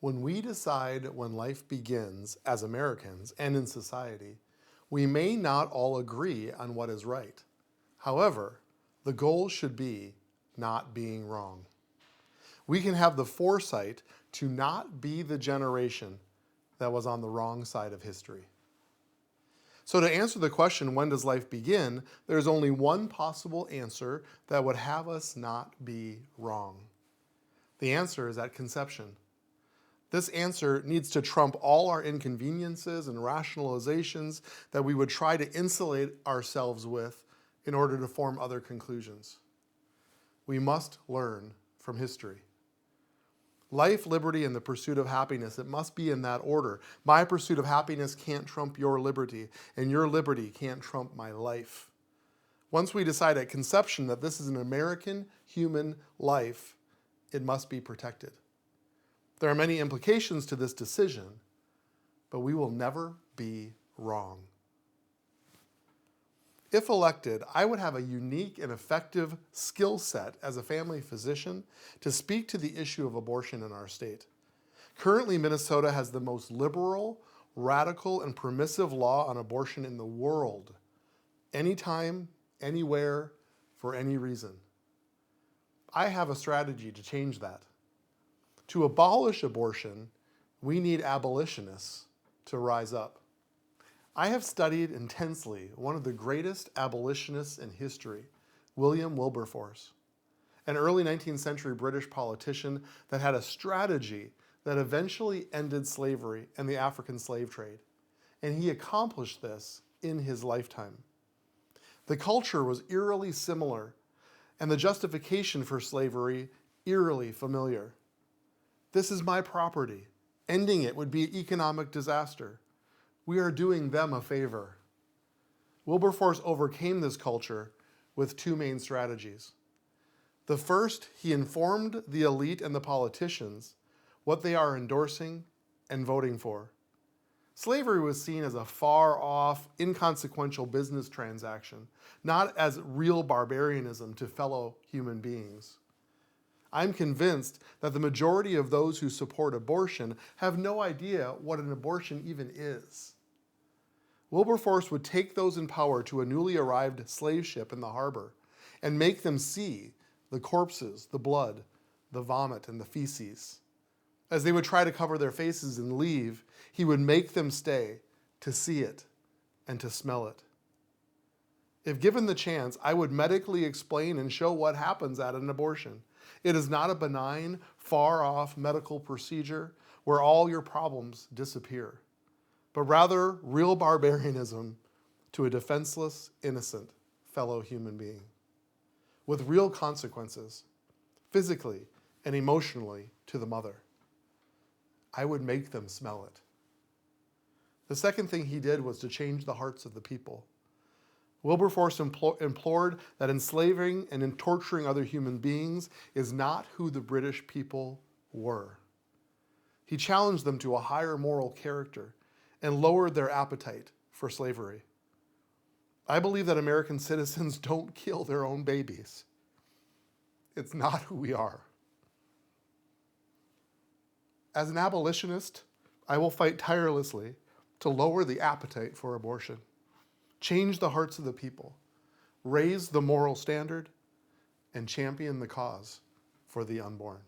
When we decide when life begins as Americans and in society, we may not all agree on what is right. However, the goal should be not being wrong. We can have the foresight to not be the generation that was on the wrong side of history. So to answer the question, when does life begin, there's only one possible answer that would have us not be wrong. The answer is at conception. This answer needs to trump all our inconveniences and rationalizations that we would try to insulate ourselves with in order to form other conclusions. We must learn from history. Life, liberty, and the pursuit of happiness, it must be in that order. My pursuit of happiness can't trump your liberty, and your liberty can't trump my life. Once we decide at conception that this is an American human life, it must be protected. There are many implications to this decision, but we will never be wrong. If elected, I would have a unique and effective skill set as a family physician to speak to the issue of abortion in our state. Currently, Minnesota has the most liberal, radical, and permissive law on abortion in the world. Anytime, anywhere, for any reason. I have a strategy to change that. To abolish abortion, we need abolitionists to rise up. I have studied intensely one of the greatest abolitionists in history, William Wilberforce, an early 19th century British politician that had a strategy that eventually ended slavery and the African slave trade. And he accomplished this in his lifetime. The culture was eerily similar, and the justification for slavery eerily familiar. This is my property. Ending it would be economic disaster. We are doing them a favor. Wilberforce overcame this culture with two main strategies. The first, he informed the elite and the politicians what they are endorsing and voting for. Slavery was seen as a far-off, inconsequential business transaction, not as real barbarianism to fellow human beings. I'm convinced that the majority of those who support abortion have no idea what an abortion even is. Wilberforce would take those in power to a newly arrived slave ship in the harbor and make them see the corpses, the blood, the vomit, and the feces. As they would try to cover their faces and leave, he would make them stay to see it and to smell it. If given the chance, I would medically explain and show what happens at an abortion. It is not a benign, far-off medical procedure where all your problems disappear, but rather real barbarianism to a defenseless, innocent fellow human being, with real consequences, physically and emotionally, to the mother. I would make them smell it. The second thing he did was to change the hearts of the people. Wilberforce implored that enslaving and in torturing other human beings is not who the British people were. He challenged them to a higher moral character and lowered their appetite for slavery. I believe that American citizens don't kill their own babies. It's not who we are. As an abolitionist, I will fight tirelessly to lower the appetite for abortion, change the hearts of the people, raise the moral standard, and champion the cause for the unborn.